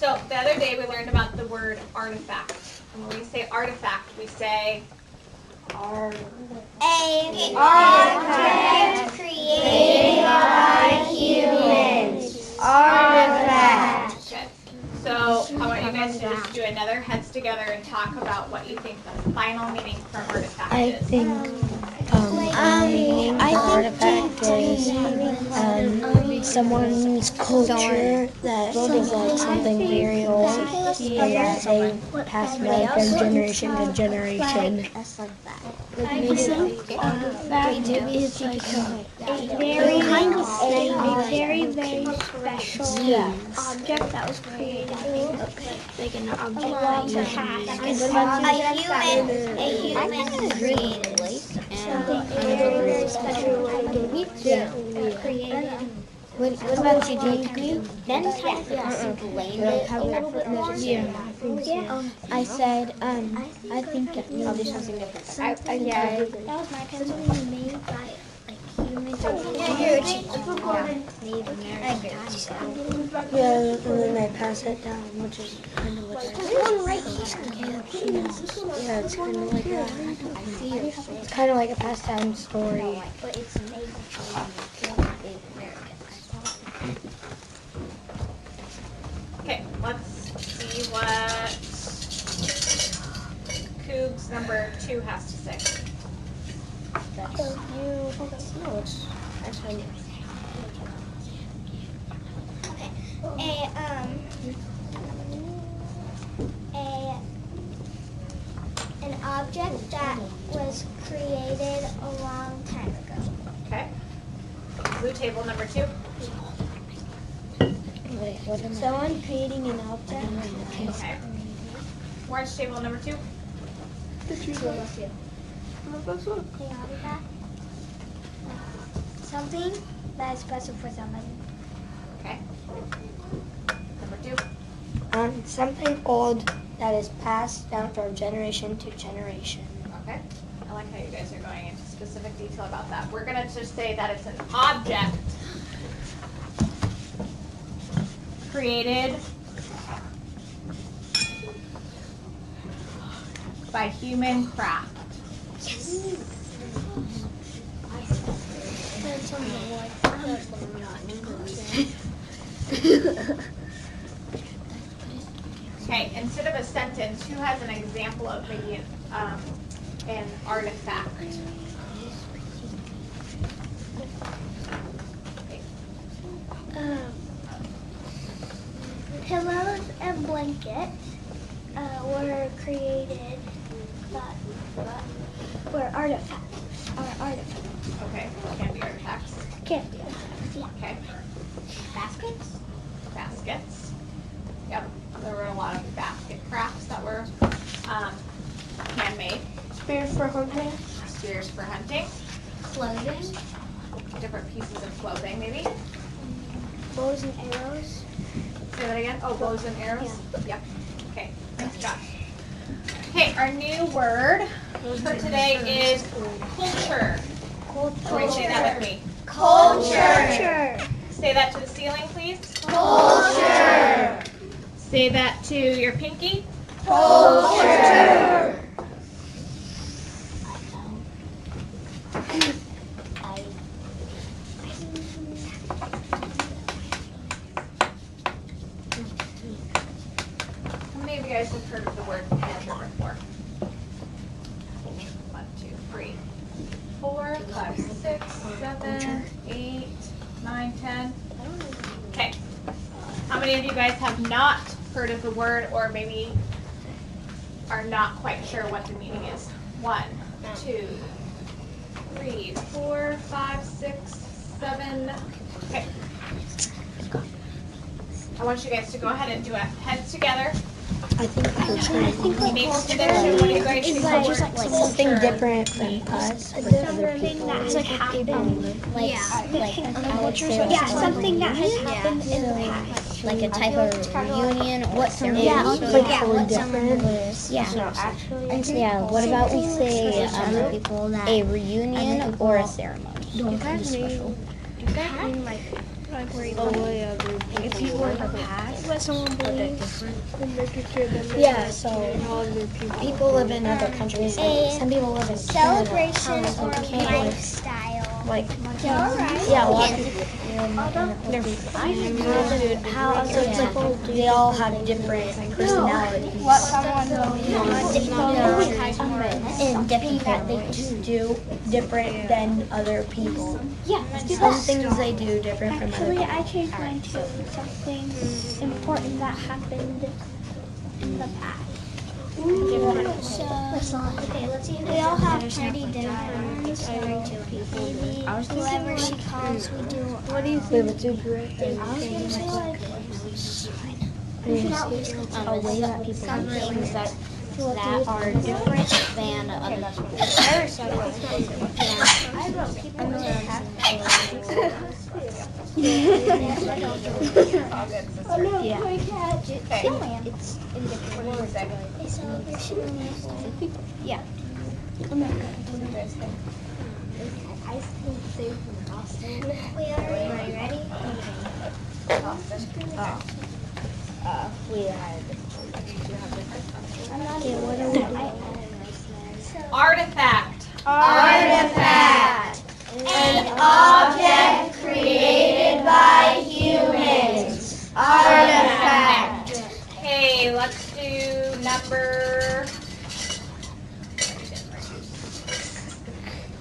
So the other day we learned about the word artifact. And when we say artifact, we say An object created by humans. Artifact. Good. So how about you guys to just do another heads together and talk about what you think the final meaning for artifact I is? think artifact is someone's culture that is like something very old and that they pass down from generation to generation. I think artifact is like a very special object that was created. Like an object that you have. A human created something very special created. What about you, Jake? Then explained it a little bit more. Yeah. I said, I think I'll do something different. That was my pencil made by humans. Yeah, and then they pass it down, which is kind of like yeah, it's kind of like it's kind of like a passed down story. But it's made Okay, let's see what Cougs number 2 has to say. An object that was created a long time ago. Okay. Blue table number 2. Someone creating an object. Okay. Orange table number 2. Something that is special for somebody. Okay. Number 2. Something old that is passed down from generation to generation. Okay. I like how you guys are going into specific detail about that. We're going to just say that it's an object created by human craft. Okay, instead of a sentence, who has an example of maybe an artifact? Pillows and blankets were created, but were artifacts. Okay, can be artifacts. Can't be artifacts, yeah. Okay. Baskets. Yep, there were a lot of basket crafts that were handmade. Spears for hunting. Spears for hunting. Clothing. Different pieces of clothing, maybe. Bows and arrows. Say that again. Oh, bows and arrows? Yep. Okay, thanks, Josh. Okay, our new word for today is culture. Everybody say that with me. Culture. Say that to the ceiling, please. Culture. Say that to your pinky. Culture. How many of you guys have heard of the word culture before? 1, 2, 3, 4, 5, 6, 7, 8, 9, 10. Okay. How many of you guys have not heard of the word or maybe are not quite sure what the meaning is? 1, 2, 3, 4, 5, 6, 7. Okay. I want you guys to go ahead and do a heads together. I think culture You need to prediction. What do you guys think the word something culture different than us. Something that has happened. Something that has happened in the past. Like a type of reunion. What ceremony? Totally different. Yeah. What about we say a reunion or a ceremony? You guys mean like If people in the past, What someone believes. yeah, so people live in other countries. Like, some people live in Canada. Celebration or Like, you can't, lifestyle. like, Alright. yeah, a lot of people. How so it's like they all have different personalities. What someone believes. And different that they do different than other people. Yeah. Some things they do different from other Actually, people. I changed mine to something important that happened in the past. Okay, let's see. We all have pretty different maybe whoever she calls, we do. What do you We have a super A way that people do things that are different than other Artifact. Artifact. An object created by humans. Artifact. Okay, let's do number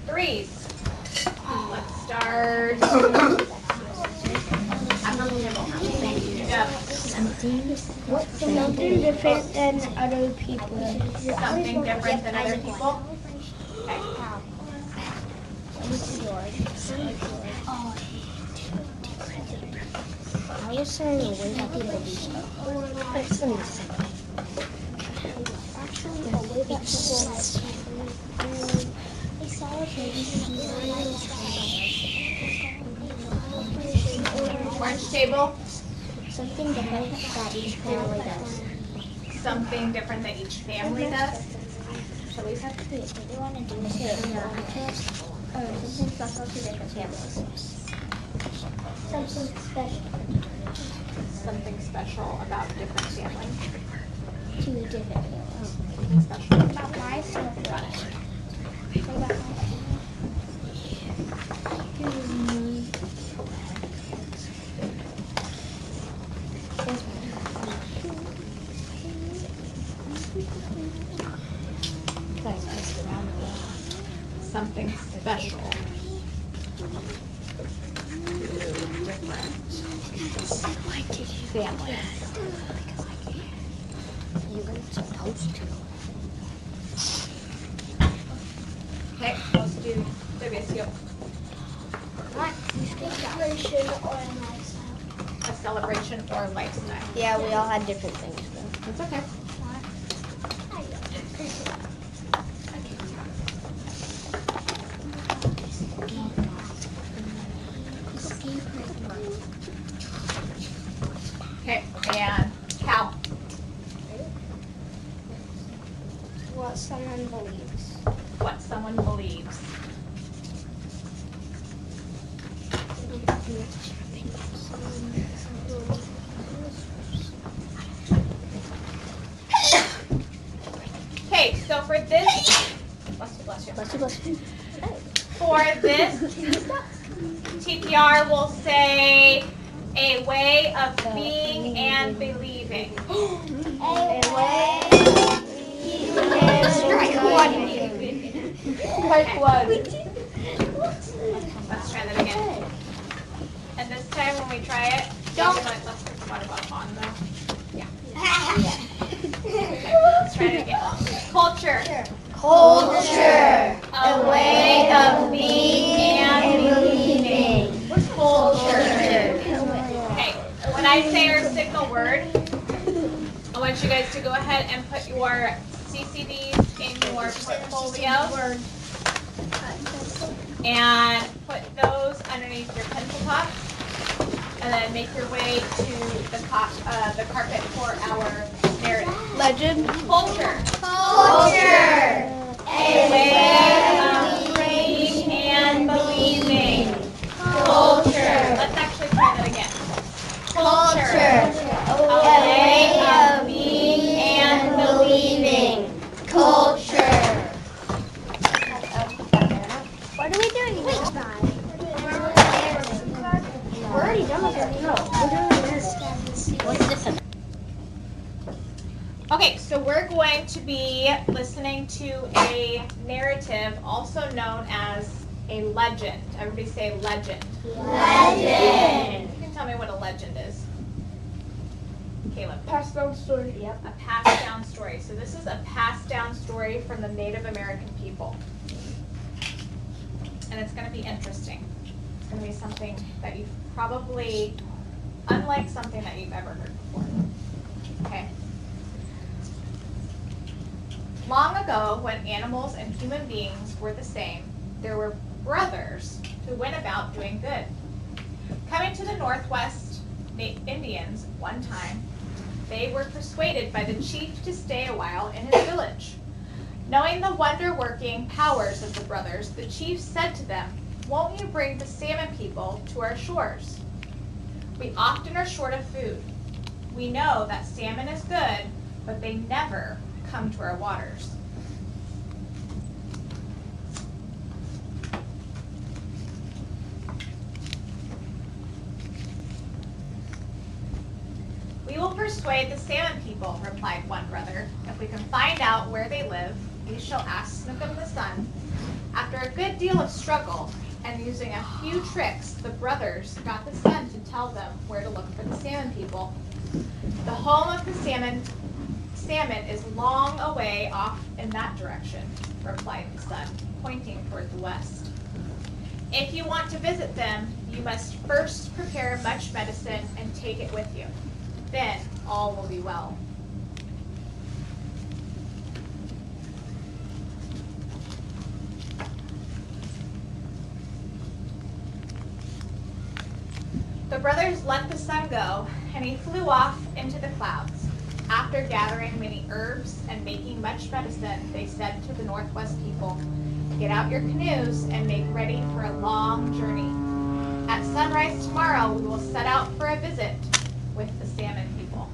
3. Let's start. Yeah, Something different than other people. something different than other people. Okay. I was saying a way that people do stuff. It's the same. Actually, the way that Orange table. Something different that each family does. Something different that each family does. Shall we have we want to do is something special to different families. Something special something special about different families? to different families. Something special. About myself. Got it. What about myself? Something special. Family. Okay, let's do WSU. Celebration or lifestyle. A celebration or lifestyle. Yeah, we all had different things though. That's okay. Okay, and Cal. What someone believes. What someone believes. Okay, so for this, bless you. For this, TPR will say a way of being and believing. A way. Like what? Let's try that again. And this time when we try it, don't let's put the water bottle on though. Yeah. Okay, let's try it again. Culture. Culture. A way of being and believing. Culture. Okay, when I say our signal word, I want you guys to go ahead and put your CCDs in your portfolio and put those underneath your pencil tops, and then make your way to the carpet for our narrative. Legend. Culture. Culture. A way of being and believing. Culture. Let's actually try that again. so we're going to be listening to a narrative also known as a legend. Everybody say legend. Legend. You can tell me what a legend is. Caleb. Passed down story. Yep. A passed down story. So this is a passed down story from the Native American people. And it's going to be interesting. It's going to be something that you've probably, unlike something that you've ever heard before. Okay. Long ago, when animals and human beings were the same, there were brothers who went about doing good. Coming to the Northwest Indians one time, they were persuaded by the chief to stay a while in his village. Knowing the wonder-working powers of the brothers, the chief said to them, "Won't you bring the salmon people to our shores? We often are short of food. We know that salmon is good, but they never come to our waters." "We will persuade the salmon people," replied one brother. "If we can find out where they live, we shall ask Snookum the Sun." After a good deal of struggle and using a few tricks, the brothers got the sun to tell them where to look for the salmon people. "The home of the salmon is long away off in that direction," replied the sun, pointing toward the west. "If you want to visit them, you must first prepare much medicine and take it with you. Then all will be well." The brothers let the sun go, and he flew off into the clouds. After gathering many herbs and making much medicine, they said to the Northwest people, "Get out your canoes and make ready for a long journey. At sunrise tomorrow, we will set out for a visit with the salmon people."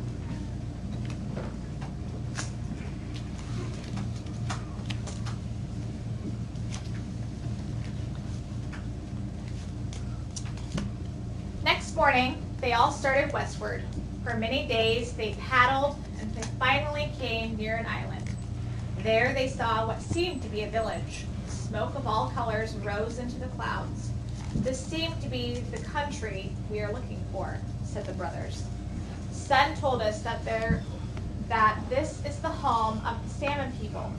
Next morning, they all started westward. For many days, they paddled and they finally came near an island. There they saw what seemed to be a village. Smoke of all colors rose into the clouds. "This seemed to be the country we are looking for," said the brothers. "Sun told us that this is the home of the salmon people."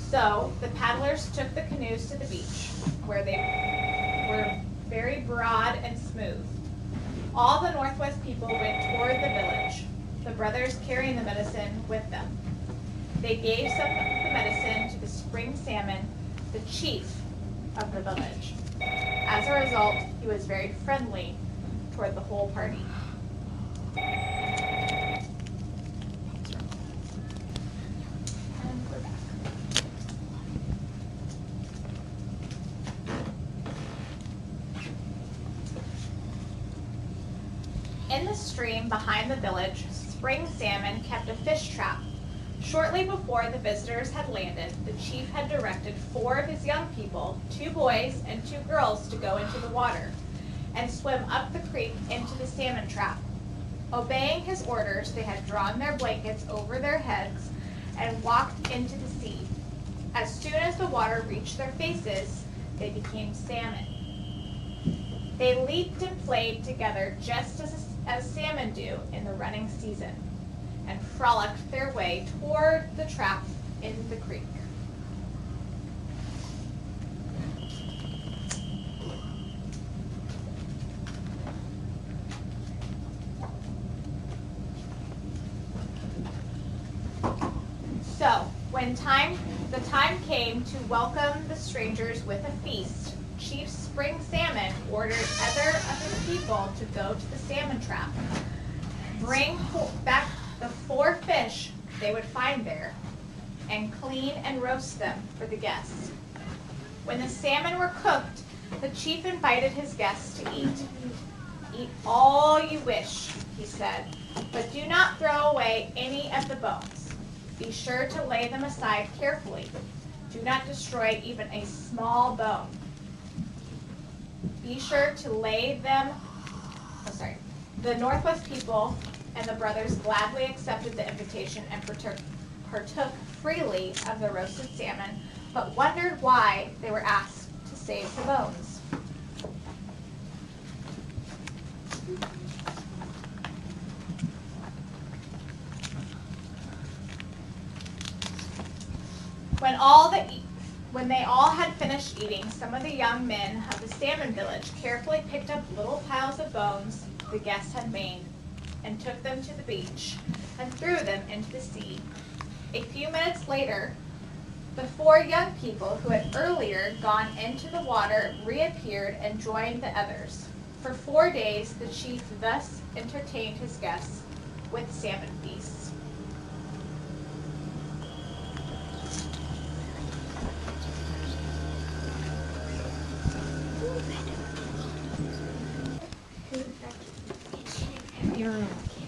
So the paddlers took the canoes to the beach, where they were very broad and smooth. All the Northwest people went toward the village, the brothers carrying the medicine with them. They gave some of the medicine to the spring salmon, the chief of the village. As a result, he was very friendly toward the whole party. And we're back. In the stream behind the village, spring salmon kept a fish trap. Shortly before the visitors had landed, the chief had directed 4 of his young people, 2 boys and 2 girls, to go into the water and swim up the creek into the salmon trap. Obeying his orders, they had drawn their blankets over their heads and walked into the sea. As soon as the water reached their faces, they became salmon. They leaped and played together just as salmon do in the running season, and frolicked their way toward the trap in the creek. So, when the time came to welcome the strangers with a feast, Chief Spring Salmon ordered other of his people to go to the salmon trap, bring back the 4 fish they would find there, and clean and roast them for the guests. When the salmon were cooked, the chief invited his guests to eat. "Eat all you wish," he said, "but do not throw away any of the bones. Be sure to lay them aside carefully. Do not destroy even a small bone. Be sure to lay them." The Northwest people and the brothers gladly accepted the invitation and partook freely of the roasted salmon, but wondered why they were asked to save the bones. When they all had finished eating, some of the young men of the salmon village carefully picked up little piles of bones the guests had made and took them to the beach and threw them into the sea. A few minutes later, the 4 young people who had earlier gone into the water reappeared and joined the others. For 4 days, the chief thus entertained his guests with salmon feasts.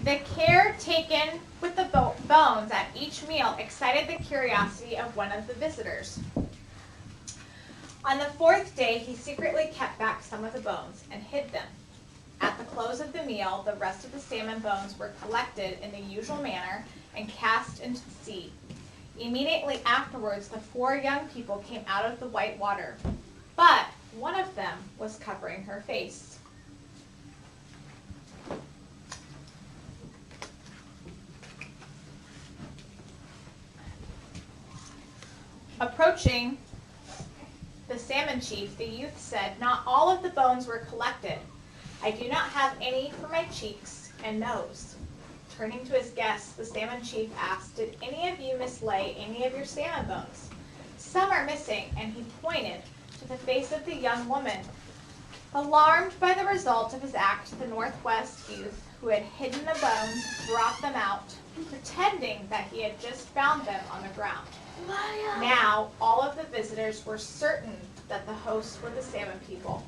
The care taken with the bones at each meal excited the curiosity of one of the visitors. On the 4th day, he secretly kept back some of the bones and hid them. At the close of the meal, the rest of the salmon bones were collected in the usual manner and cast into the sea. Immediately afterwards, the 4 young people came out of the white water, but one of them was covering her face. Approaching the salmon chief, the youth said, "Not all of the bones were collected. I do not have any for my cheeks and nose." Turning to his guests, the salmon chief asked, "Did any of you mislay any of your salmon bones?" "Some are missing," and he pointed to the face of the young woman. Alarmed by the result of his act, the Northwest youth who had hidden the bones brought them out, pretending that he had just found them on the ground. Now, all of the visitors were certain that the hosts were the salmon people.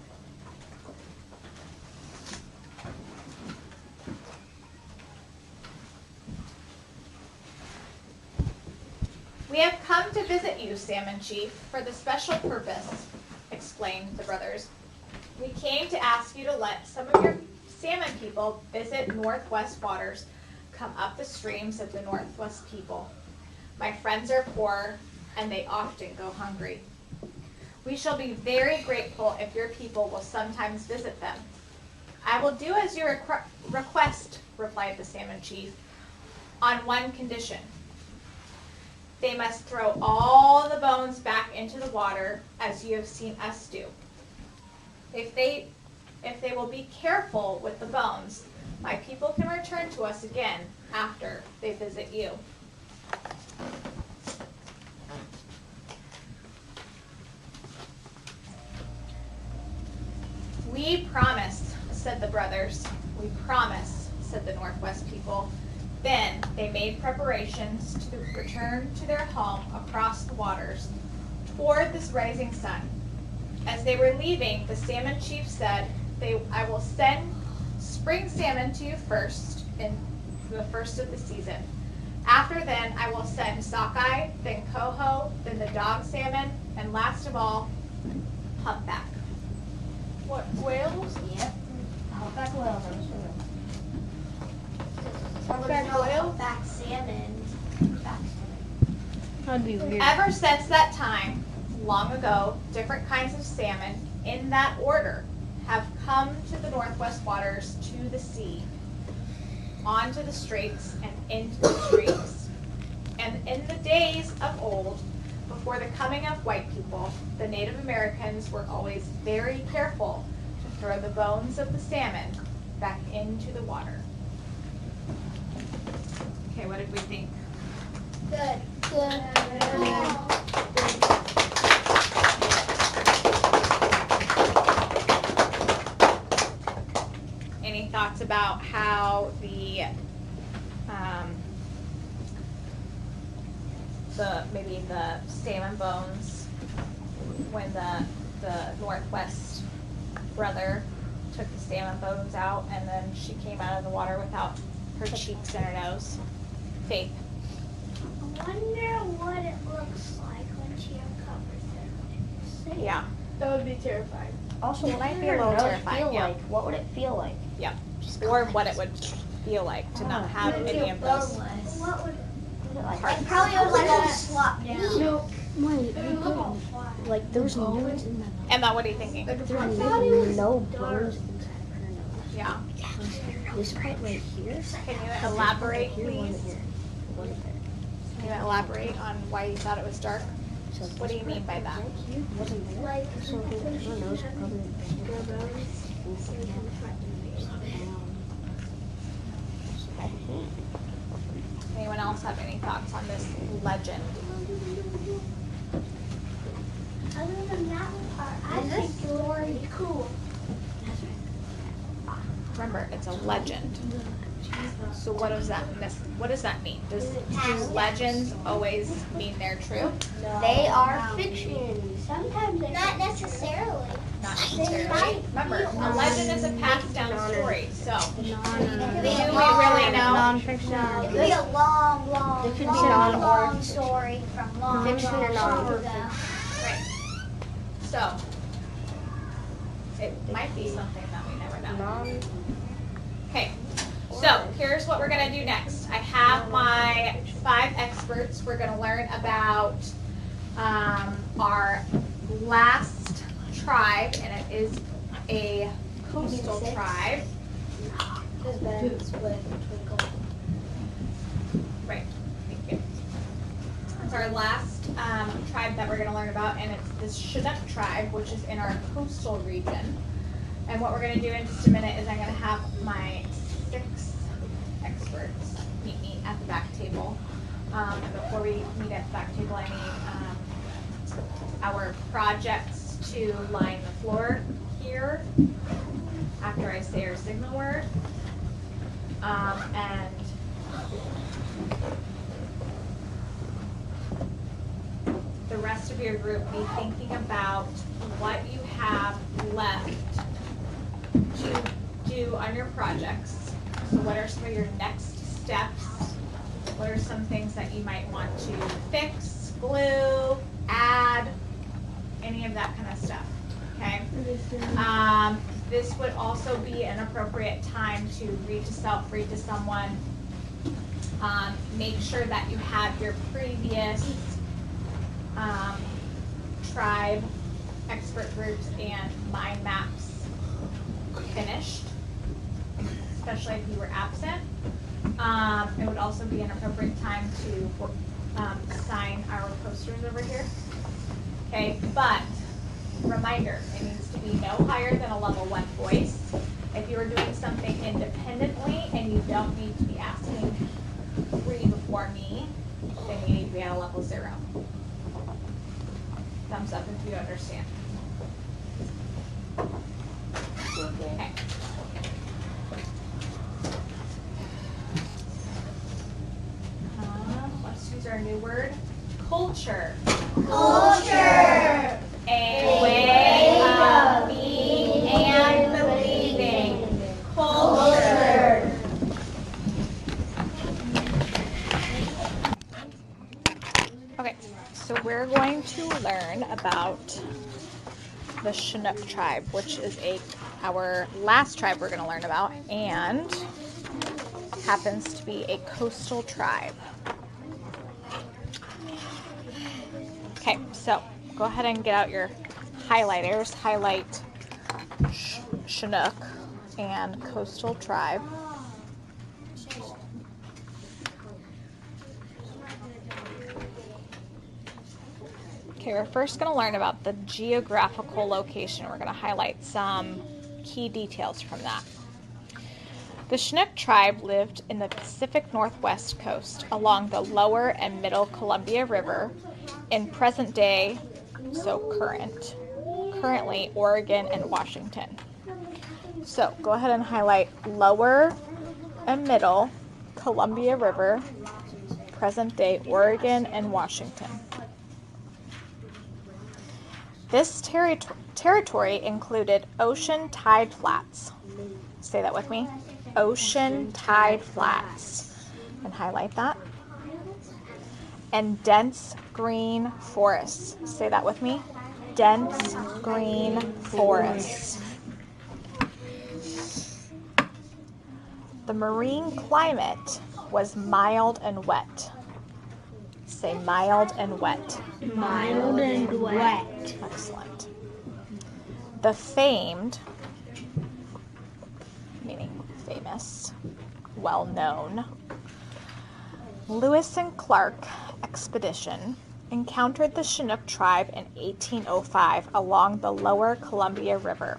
"We have come to visit you, Salmon Chief, for the special purpose," explained the brothers. "We came to ask you to let some of your salmon people visit Northwest waters, come up the streams of the Northwest people. My friends are poor, and they often go hungry. We shall be very grateful if your people will sometimes visit them." "I will do as you request," replied the salmon chief, "on one condition. They must throw all the bones back into the water, as you have seen us do. If they will be careful with the bones, my people can return to us again after they visit you." "We promise," said the brothers. "We promise," said the Northwest people. Then they made preparations to return to their home across the waters toward this rising sun. As they were leaving, the salmon chief said, "I will send spring salmon to you first in the first of the season. After then, I will send sockeye, then coho, then the dog salmon, and last of all, humpback." What, whales? Yep. Humpback whales. Humpback whales? Humpback salmon. That'd be weird. Ever since that time, long ago, different kinds of salmon, in that order, have come to the Northwest waters, to the sea, onto the straits, and into the streams. And in the days of old, before the coming of white people, the Native Americans were always very careful to throw the bones of the salmon back into the water. Okay, what did we think? Good. Any thoughts about how maybe the salmon bones, when the Northwest brother took the salmon bones out and then she came out of the water without her cheeks and her nose? Faith. I wonder what it looks like when she uncovers it. Yeah. That would be terrifying. Also, what Might would be a her little nose terrifying, feel yeah. like? What would it feel like? Yeah. Or what it would feel like to not have any of those. What would parts. Probably was like a slop down. No, wait, like there was no bones in that. Emma, what are you thinking? There was no bones inside her nose. Yeah. This part right here. Can you elaborate, Here, one please? here, one there. Can you elaborate on why you thought it was dark? So What do you mean by that? right here wasn't there. So her nose probably Anyone else have any thoughts on this legend? Other than that part, I think story cool. Remember, it's a legend. So what does that mean? Do legends always mean they're true? They are fiction. Sometimes they're not necessarily. Not necessarily. Remember, a legend is a passed down story. So do we really know? Non-fiction. It could be a long, long, It could be long story from long, Fiction or long ago. Right. So it might be something that we never know. Okay. So here's what we're gonna do next. I have my 5 experts. We're gonna learn about our last tribe, and it is a coastal tribe. Right. Thank you. It's our last tribe that we're going to learn about, and it's the Chinook tribe, which is in our coastal region. And what we're going to do in just a minute is I'm going to have my 6 experts meet me at the back table. And before we meet at the back table, I need our projects to line the floor here after I say our signal word. And the rest of your group be thinking about what you have left to do on your projects. So what are some of your next steps? What are some things that you might want to fix, glue, add, any of that kind of stuff, okay? This would also be an appropriate time to read to self, read to someone. Make sure that you have your previous tribe, expert groups, and mind maps finished, especially if you were absent. It would also be an appropriate time to sign our posters over here. Okay, but reminder, it needs to be no higher than a level 1 voice. If you are doing something independently and you don't need to be asking 3 before me, then you need to be at a level 0. Thumbs up if you understand. Okay. Let's use our new word, culture. Culture. A way of being and believing. Culture. Okay, so we're going to learn about the Chinook tribe, which is our last tribe we're going to learn about, and happens to be a coastal tribe. Okay, so go ahead and get out your highlighters. Highlight Chinook and coastal tribe. Okay, we're first going to learn about the geographical location. We're going to highlight some key details from that. The Chinook tribe lived in the Pacific Northwest coast along the lower and middle Columbia River in present day, so currently Oregon and Washington. So go ahead and highlight lower and middle Columbia River, present day Oregon and Washington. This territory included ocean tide flats. Say that with me. Ocean tide flats. And highlight that. And dense green forests. Say that with me. Dense green forests. The marine climate was mild and wet. Say mild and wet. Mild and wet. Excellent. The famed, meaning famous, well-known, Lewis and Clark expedition encountered the Chinook tribe in 1805 along the lower Columbia River.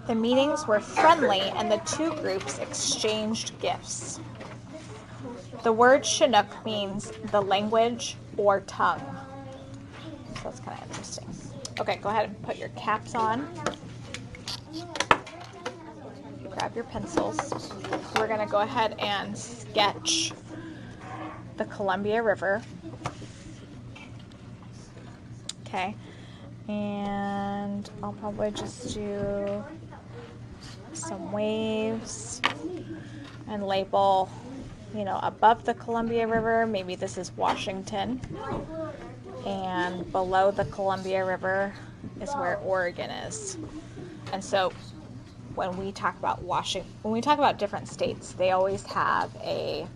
The meetings were friendly and the two groups exchanged gifts. The word Chinook means the language or tongue. So that's kind of interesting. Okay, go ahead and put your caps on. Grab your pencils. We're going to go ahead and sketch the Columbia River. Okay, and I'll probably just do some waves and label, above the Columbia River, maybe this is Washington, and below the Columbia River is where Oregon is. And so when we talk about when we talk about different states, they always have a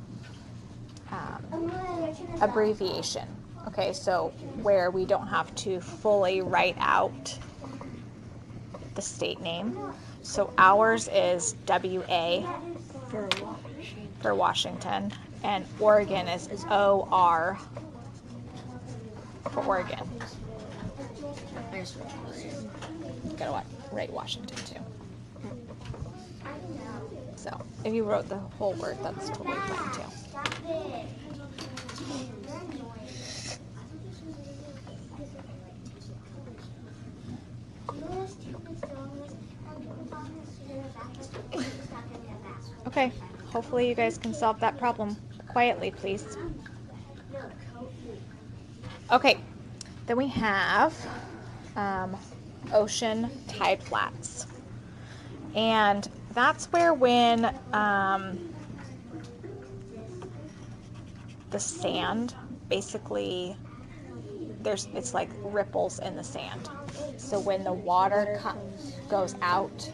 abbreviation. Okay, so where we don't have to fully write out the state name. So ours is WA for Washington, and Oregon is OR for Oregon. Gotta write Washington too. So if you wrote the whole word, that's totally fine too. Okay, hopefully you guys can solve that problem quietly, please. Okay, then we have ocean tide flats. And that's where when the sand, basically, it's like ripples in the sand. So when the water goes out,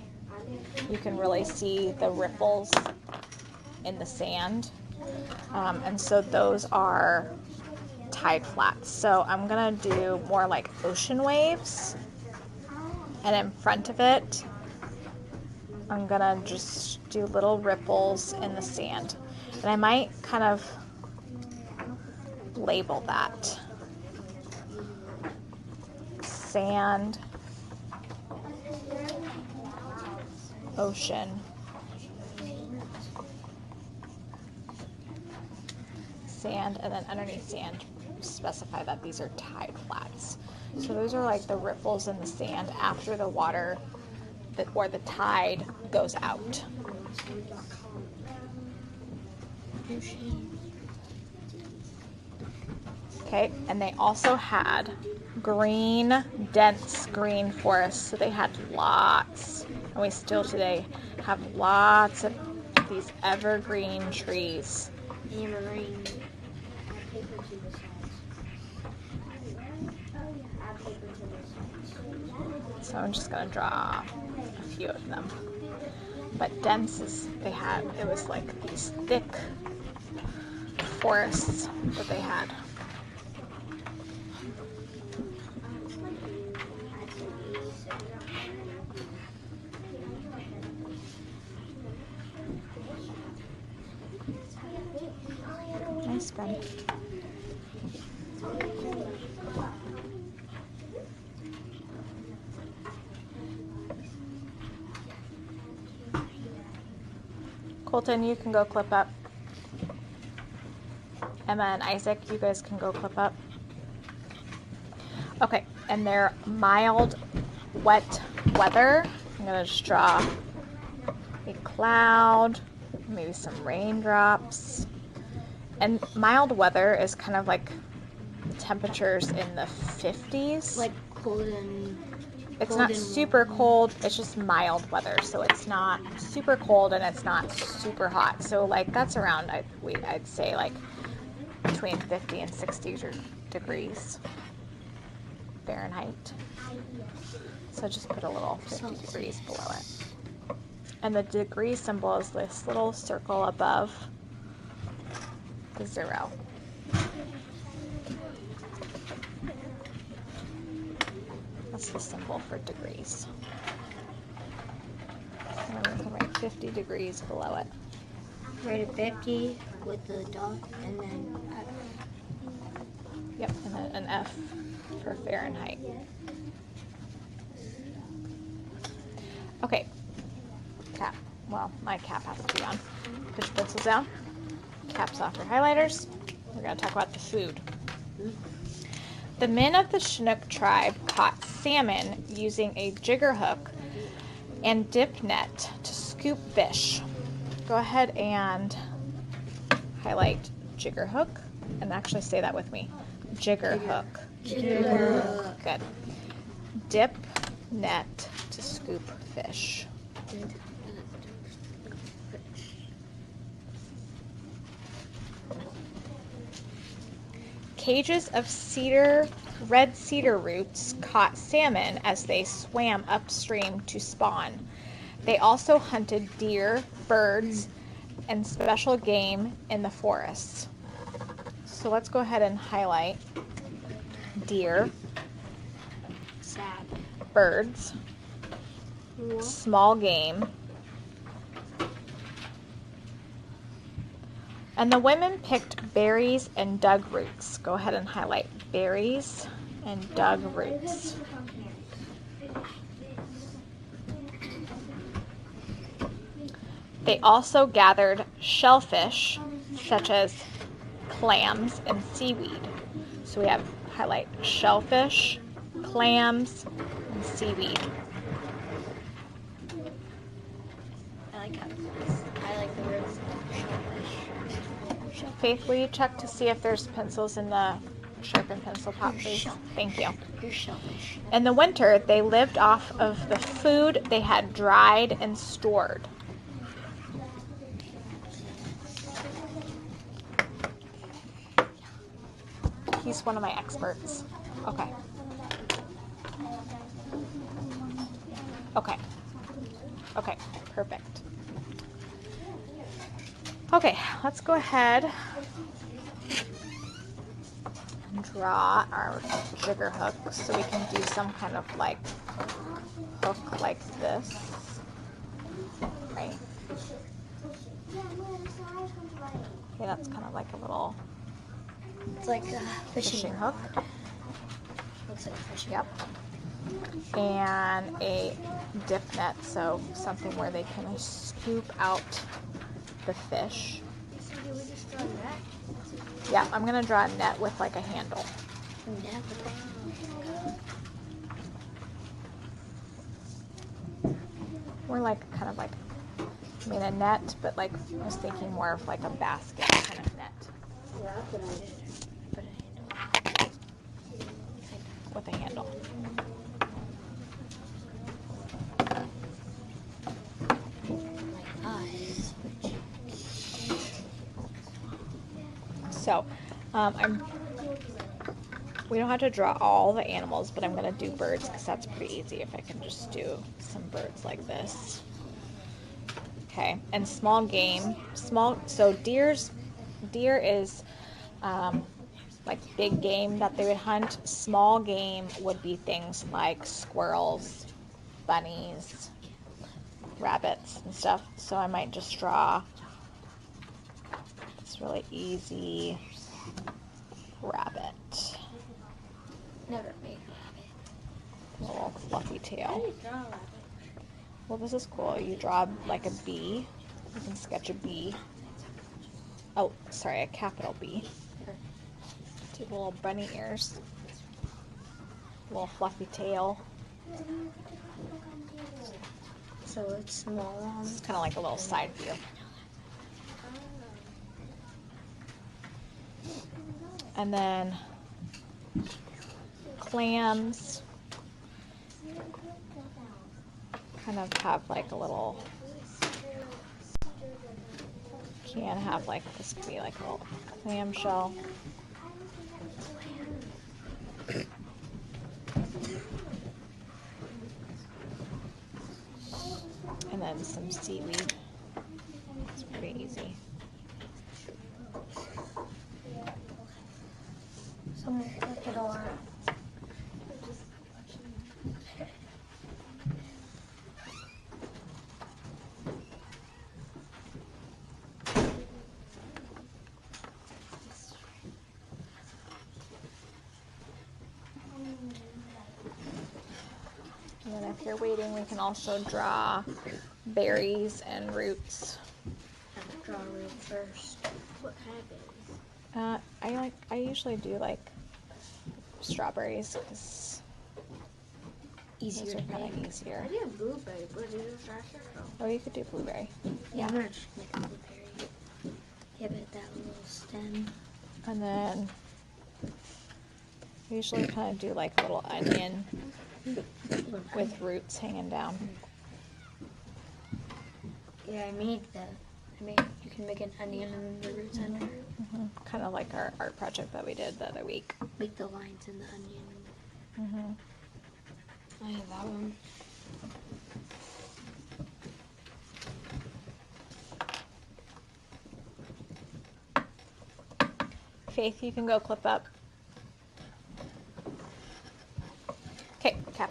you can really see the ripples in the sand. And so those are tide flats. So I'm going to do more like ocean waves. And in front of it, I'm going to just do little ripples in the sand. And I might kind of label that. Sand, ocean, sand, and then underneath sand, specify that these are tide flats. So those are like the ripples in the sand after the water or the tide goes out. Okay, and they also had green, dense green forests. So they had lots, and we still today have lots of these evergreen trees. Evergreen. So I'm just going to draw a few of them. But dense it was like these thick forests that they had. Nice pen. Colton, you can go clip up. Emma and Isaac, you guys can go clip up. Okay, and they're mild, wet weather. I'm going to just draw a cloud, maybe some raindrops. And mild weather is kind of like temperatures in the 50s. Like cold and... It's not super cold, it's just mild weather. So it's not super cold and it's not super hot. So like that's around, I'd say like between 50 and 60 degrees Fahrenheit. So just put a little 50 degrees below it. And the degree symbol is this little circle above the 0. That's the symbol for degrees. And then we can write 50 degrees below it. Write a 50 with the dot and then Yep, and then an F for Fahrenheit. Okay, cap. Well, my cap has to be on. Put your pencils down. Caps off your highlighters. We're going to talk about the food. The men of the Chinook tribe caught salmon using a jigger hook and dip net to scoop fish. Go ahead and highlight jigger hook and actually say that with me. Jigger hook. jigger hook. Good. Dip net to scoop fish. Cages of red cedar roots caught salmon as they swam upstream to spawn. They also hunted deer, birds, and special game in the forests. So let's go ahead and highlight deer, Sad. birds, small game, and the women picked berries and dug roots. Go ahead and highlight berries and dug roots. They also gathered shellfish such as clams and seaweed. So we have highlight shellfish, clams, and seaweed. I like the words shellfish. Faith, will you check to see if there's pencils in the sharpened pencil pot, please? Thank you. Here's shellfish. In the winter, they lived off of the food they had dried and stored. He's one of my experts. Okay. Okay. Okay, perfect. Okay, let's go ahead and draw our jigger hook so we can do some kind of like hook like this. Right? Okay, that's kind of like a little It's like a fishing hook. Looks like a fishing Yep. And a dip net, so something where they can scoop out the fish. So do we just draw that? Yeah, I'm gonna draw a net with like a handle. Or like kind of like, I mean a net, but like I was thinking more of like a basket kind of net Yeah, that's what I did. Put a handle. with a handle. Like eyes. So, we don't have to draw all the animals, but I'm going to do birds because that's pretty easy if I can just do some birds like this. Okay, and small game, so deer is like big game that they would hunt. Small game would be things like squirrels, bunnies, rabbits and stuff. So I might just draw this really easy rabbit. Never made Little fluffy tail. rabbit. Draw a rabbit. Well, this is cool. You draw like a bee. You can sketch a bee. Oh, sorry, a capital B. Do little bunny ears. Little fluffy tail. So it's small. It's kind of like a little side view. And then clams kind of have like a little, can have like, this could be like a little clam shell. And then some seaweed. It's pretty easy. So look at all. if you're waiting, we can also draw berries and roots. Have to draw a root first. What kind of berries? I usually do like strawberries because Easier those to are kind make. of easier. I did blueberry, but it was our circle. Oh, you could do blueberry. Yeah, I'm gonna just make a blueberry. Give it that little stem. And then I usually kind of do like a little onion with roots hanging down. Yeah, you can make an onion and then the roots under. Kind of like our art project that we did the other week. Make the lines in the onion. Mm-hmm. I have that one. Faith, you can go clip up. Okay, cap,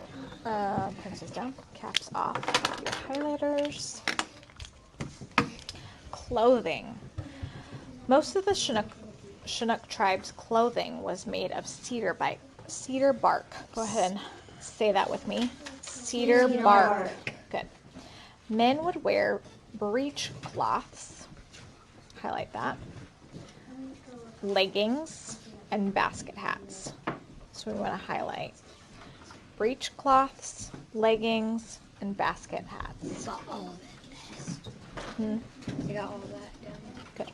pencils down, caps off, your highlighters. Clothing. Most of the Chinook tribe's clothing was made of cedar bark. Go ahead and say that with me. Cedar bark. Good. Men would wear breech cloths. Highlight that. Leggings and basket hats. So we want to highlight breech cloths, leggings, and basket hats. Got all of it. I got all of that down. Good.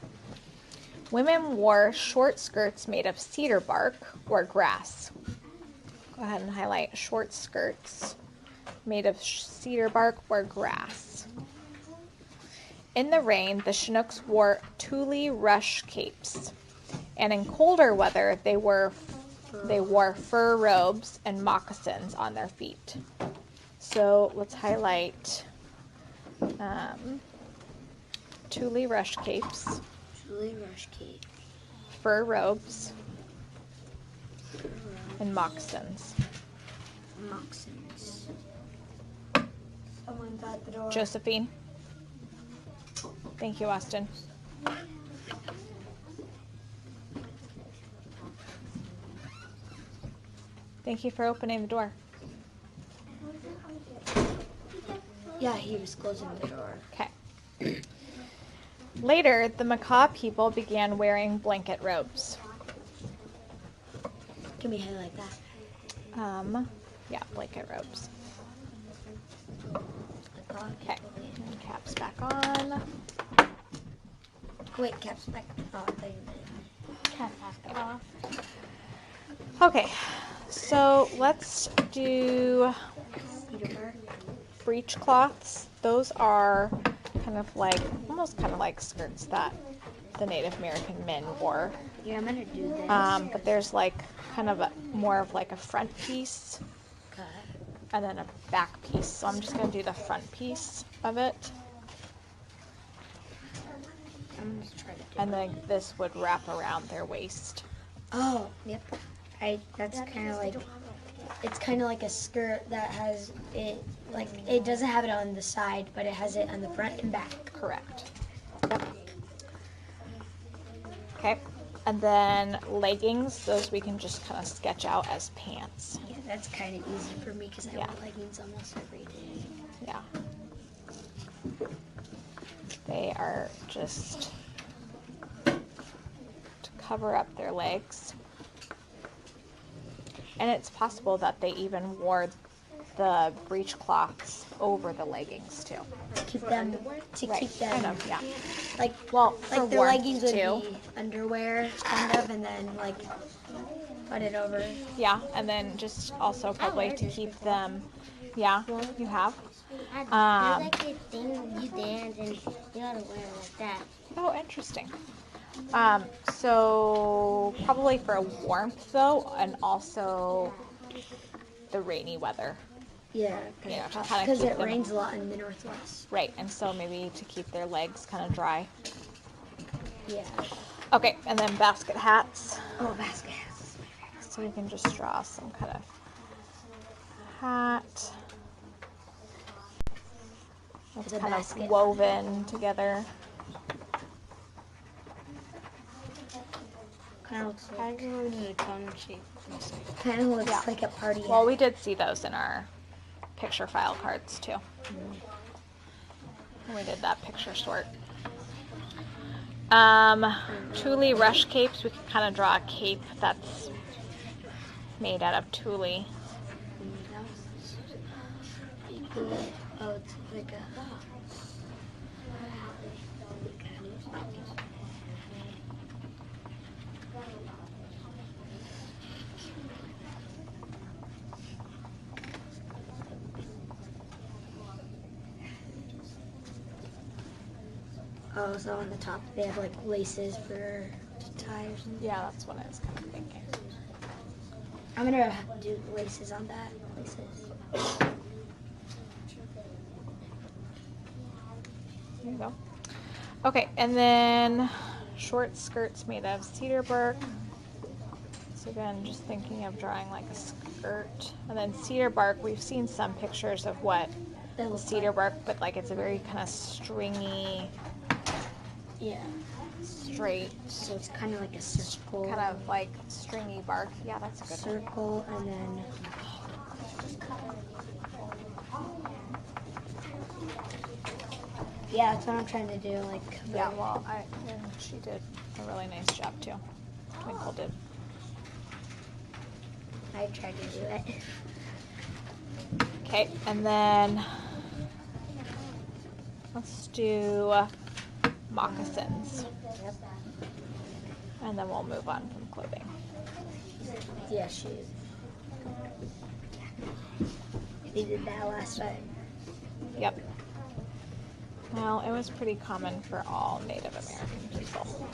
Women wore short skirts made of cedar bark or grass. Go ahead and highlight short skirts made of cedar bark or grass. In the rain, the Chinooks wore tule rush capes. And in colder weather, they wore fur robes and moccasins on their feet. So let's highlight tule rush capes, Julie Rush Cake. fur robes, and moccasins. Moccasins. Someone's at the door. Josephine. Thank you, Austin. Thank you for opening the door. Yeah, he was closing the door. Okay. Later, the Makah people began wearing blanket robes. Can we highlight that? Yeah, blanket robes. Okay. Okay. And caps back on. Wait, caps back. Oh, I thought you meant Cap off. Okay, so let's do cedar bark. breech cloths. Those are kind of like, almost kind of like skirts that the Native American men wore. Yeah, I'm gonna do this. But there's like kind of more of like a front piece Okay. and then a back piece. So I'm just going to do the front piece of it. I'm gonna try to do And then this would wrap around their waist. Oh, yep. That's kind of like, it's kind of like a skirt that has it, like, it doesn't have it on the side, but it has it on the front and back. Correct. Yep. Okay. And then leggings, those we can just kind of sketch out as pants. Yeah, that's kind of easy for me because I Yeah. wear leggings almost every day. Yeah. They are just to cover up their legs. And it's possible that they even wore the breechcloths over the leggings too. Keep them, to Right, keep them, kind of, yeah. like, Well, for like their warmth leggings would too. be underwear, kind of, and then, like, put it over. Yeah, and then just also probably to keep them. Yeah, you have. There's like a thing you dance and you gotta wear it like that. Oh, interesting. So probably for warmth though, and also the rainy weather. Yeah, Yeah, to kinda because keep it them- rains a lot in the northwest. Right, and so maybe to keep their legs kind of dry. Yeah. Okay, and then basket hats. Oh, basket hats is my favorite. So we can just draw some kind of hat. That's It's a kind basket. of woven together. Kind of looks I like, drew the cone shape. like a party hat. Well, we did see those in our picture file cards too. We did that picture sort. Tulle rush capes. We can kind of draw a cape that's made out of tulle. Oh, it's like a. Oh, so on the top they have like laces for to tie or something. Yeah, that's what I was kind of thinking. I'm gonna have to do laces on that. Laces. There you go. Okay, and then short skirts made of cedar bark. So again, just thinking of drawing like a skirt. And then cedar bark, we've seen some pictures of what cedar bark, but like it's a very kind of stringy, Yeah. straight, So it's kind of like a circle. kind of like stringy bark. Yeah, that's a good one. circle and then. Yeah, that's what I'm trying to do. Like. Yeah, well, and she did a really nice job too. Twinkle did. I tried to do it. Okay, and then let's do moccasins. Yep. And then we'll move on from clothing. Yeah, shoes. We did that last time. Yep. Well, it was pretty common for all Native American people.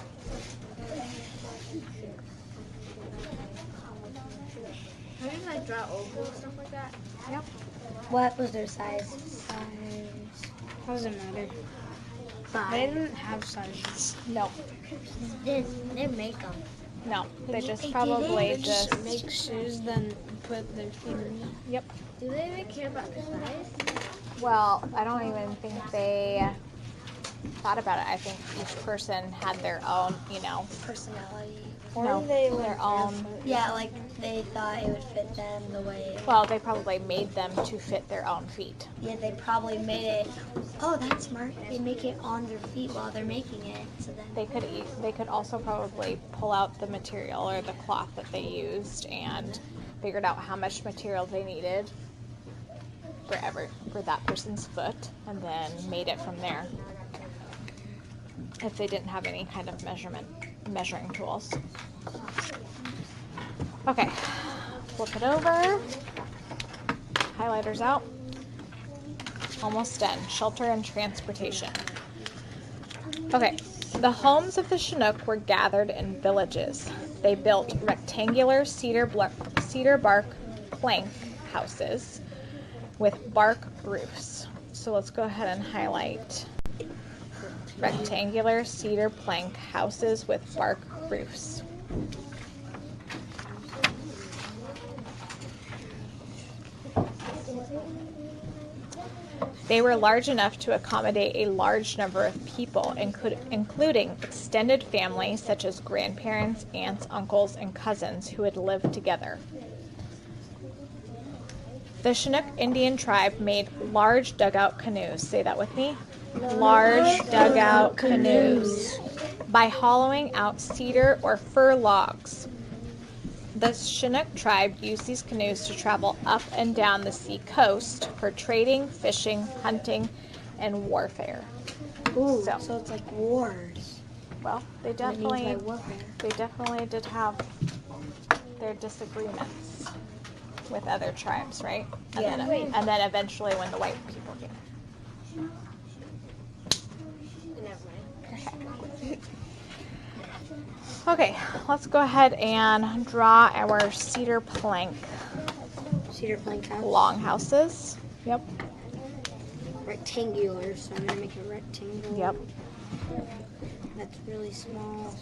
How do you guys draw oval and stuff like that? Yep. What was their size? How does it matter? They 5. didn't have sizes. No, They make them. no. They They just did probably it. just. Make shoes, then put their feet in it. Yep. Do they even care about the size? Well, I don't even think they thought about it. I think each person had their own, Personality. Or no, they their went own. barefoot. Yeah, like they thought it would fit them the way. Well, they probably made them to fit their own feet. Yeah, they probably made it. Oh, that's smart. They make it on their feet while they're making it. So then. They could also probably pull out the material or the cloth that they used and figured out how much material they needed for that person's foot, and then made it from there. If they didn't have any kind of measuring tools. Okay, flip it over. Highlighters out. Almost done. Shelter and transportation. Okay, the homes of the Chinook were gathered in villages. They built rectangular cedar bark plank houses with bark roofs. So let's go ahead and highlight rectangular cedar plank houses with bark roofs. They were large enough to accommodate a large number of people, including extended families such as grandparents, aunts, uncles, and cousins who had lived together. The Chinook Indian tribe made large dugout canoes. Say that with me. Large dugout canoes by hollowing out cedar or fir logs. The Chinook tribe used these canoes to travel up and down the sea coast for trading, fishing, hunting, and warfare. Ooh, So- so it's like wars. Well, they What it means by definitely warfare. did have their disagreements with other tribes, right? And Yeah. then, and then eventually when the white people came. Okay, let's go ahead and draw our cedar plank Cedar plank house. longhouses. Yep. Rectangular, so I'm gonna make a rectangle. Yep. That's really small.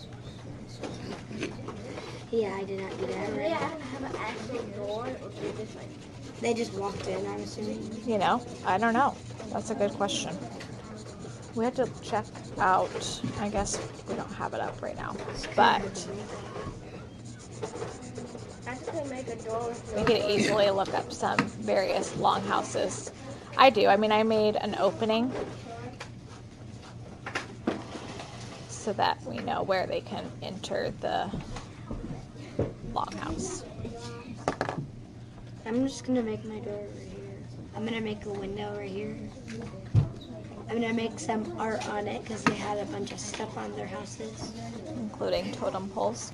Yeah, I did not do that Do they right. have an actual door, or do they just like? They just walked in, I'm assuming. You know, I don't know. That's a good question. We had to check out, I guess we don't have it up right now, but That's the You could easily look up some various longhouses. I do. I mean, I made an opening so that we know where they can enter the longhouse. I'm just gonna make my door right here. I'm gonna make a window right here. I'm gonna make some art on it because they had a bunch of stuff on their houses. Including totem poles,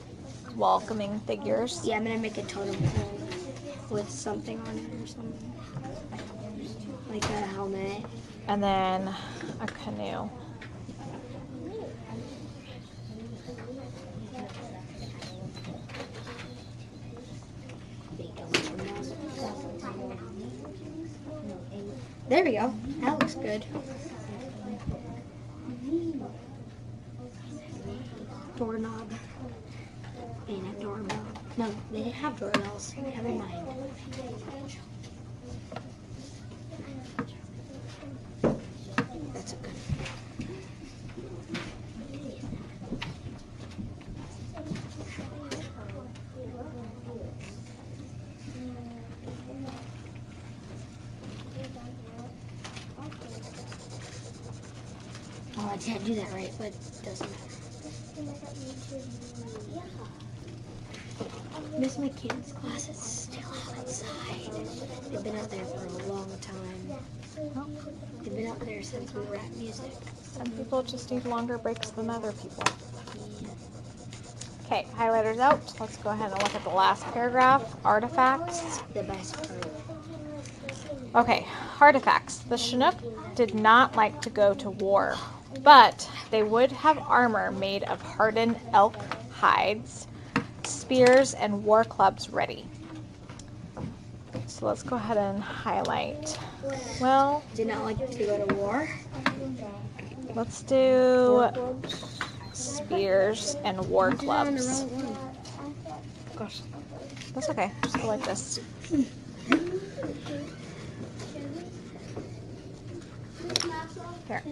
welcoming figures. Yeah, I'm gonna make a totem pole with something on it or something. Like a helmet. And then a canoe. There we go. That looks good. Doorknob. And a doorbell. No, they didn't have doorbells. Never mind. That's a good one. Oh, I can't do that right, but it doesn't matter. Miss McKinnon's class is still outside. They've been out there for a long time. They've been out there since we were at music. Some people just need longer breaks than other people. Okay, highlighters out. Let's go ahead and look at the last paragraph. Artifacts. The best part. Okay, artifacts. The Chinook did not like to go to war, but they would have armor made of hardened elk hides, spears, and war clubs ready. So let's go ahead and highlight. Well, Did not like to go to war. let's do spears and war clubs. Gosh, that's okay. Just go like this. Here.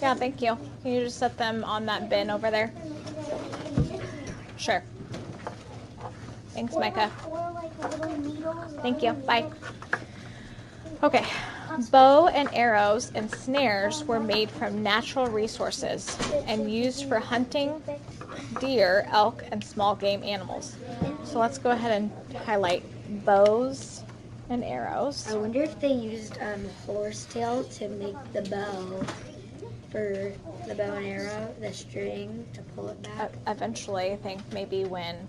Yeah, thank you. Can you just set them on that bin over there? Sure. Thanks, Micah. Thank you. Bye. Okay. Bow and arrows and snares were made from natural resources and used for hunting deer, elk, and small game animals. So let's go ahead and highlight bows and arrows. I wonder if they used horsetail to make the bow for the bow and arrow, the string to pull it back. Eventually, I think maybe when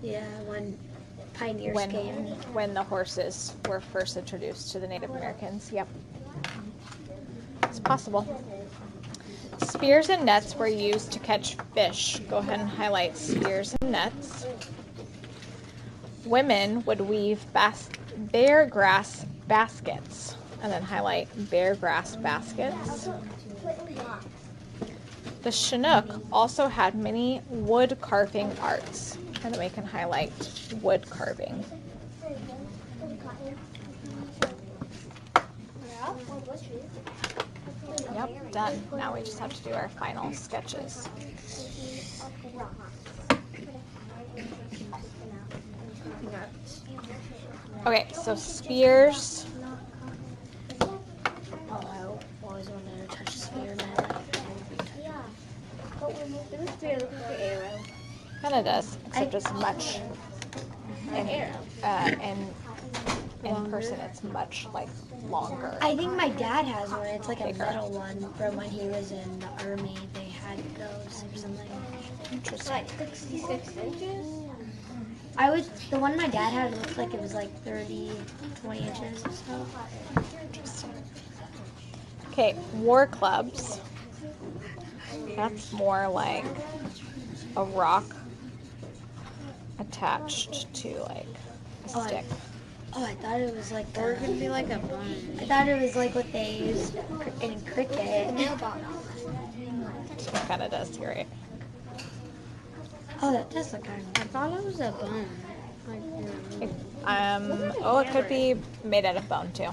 Pioneers came. when the horses were first introduced to the Native Americans. Yep. It's possible. Spears and nets were used to catch fish. Go ahead and highlight spears and nets. Women would weave bear grass baskets, and then highlight bear grass baskets. The Chinook also had many wood carving arts, and then we can highlight wood carving. Yep, done. Now we just have to do our final sketches. Okay, so spears. Oh, I always wanted to touch a spear. Kind of does, except it's much. In person, it's much like longer. I think my dad has one. It's like a Bigger. metal one from when he was in the army. They had those or something. Interesting. Like 66 inches? The one my dad had looked like it was like 20 inches or so. Interesting. Okay, war clubs. That's more like a rock attached to like a stick. Oh, I thought it was like Or it could be like a bun. I thought it was like what they used in cricket. It kind of does, you're right. Oh, that does look kind I thought it was a bun. It could be made out of bone too.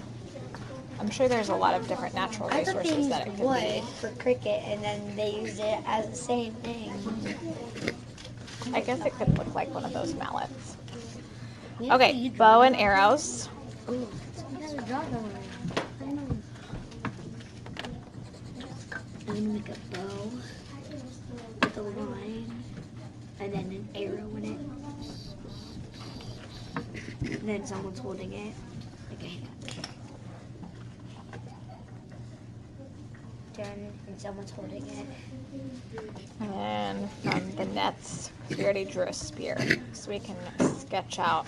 I'm sure there's a lot of different natural I thought they resources used that it could wood be. for cricket, and then they used it as the same thing. I guess it could look like one of those mallets. Okay, bow and arrows. Ooh, you gotta draw them. I'm gonna make a bow with a line and then an arrow in it. And then someone's holding it like a hand. Done, and someone's holding it. And then from the nets, we already drew a spear, so we can sketch out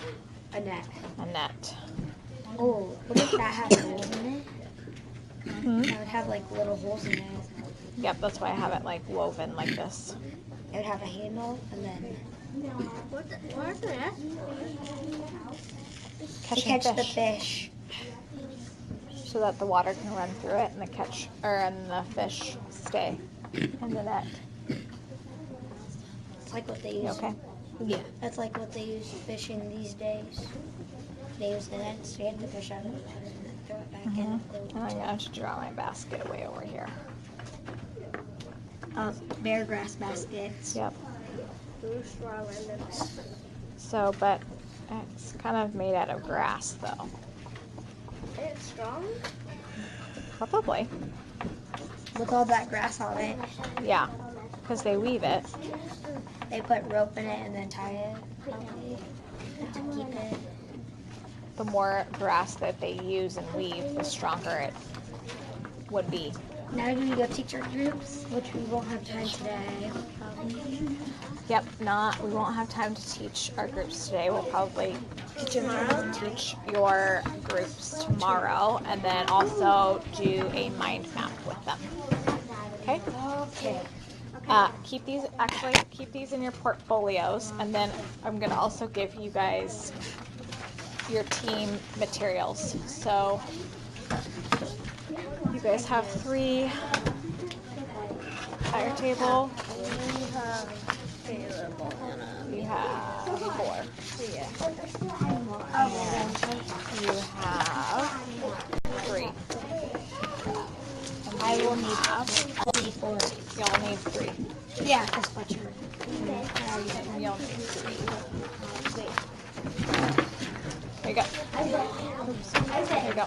A net. a net. Oh, what if that had holes in it? Hmm? That would have like little holes in it. Yep, that's why I have it like woven like this. It would have a handle and then Where's the net? to Catching catch the fish, fish. so that the water can run through it and the fish stay in the net. It's like what they You use. okay? Yeah, that's like what they use fishing these days. They use the nets to get the fish out of the water and then throw it back in. And I'm gonna have to draw my basket way over here. Bear grass baskets. Yep. So, but it's kind of made out of grass though. It's strong. Probably. With all that grass on it, Yeah, because they weave it. they put rope in it and then tie it probably to keep it. The more grass that they use and weave, the stronger it would be. Now do we go teach our groups, which we won't have time today. Probably. Yep, we won't have time to teach our groups today. We'll probably teach your groups tomorrow and then also do a mind map with them. Okay? Okay. Keep these in your portfolios, and then I'm gonna also give you guys your team materials. So you guys have 3 at your table. You have 4. And you have 3. I will need 4. Y'all need 3. Yeah, because Fletcher. You'll need 3. There you go. There you go.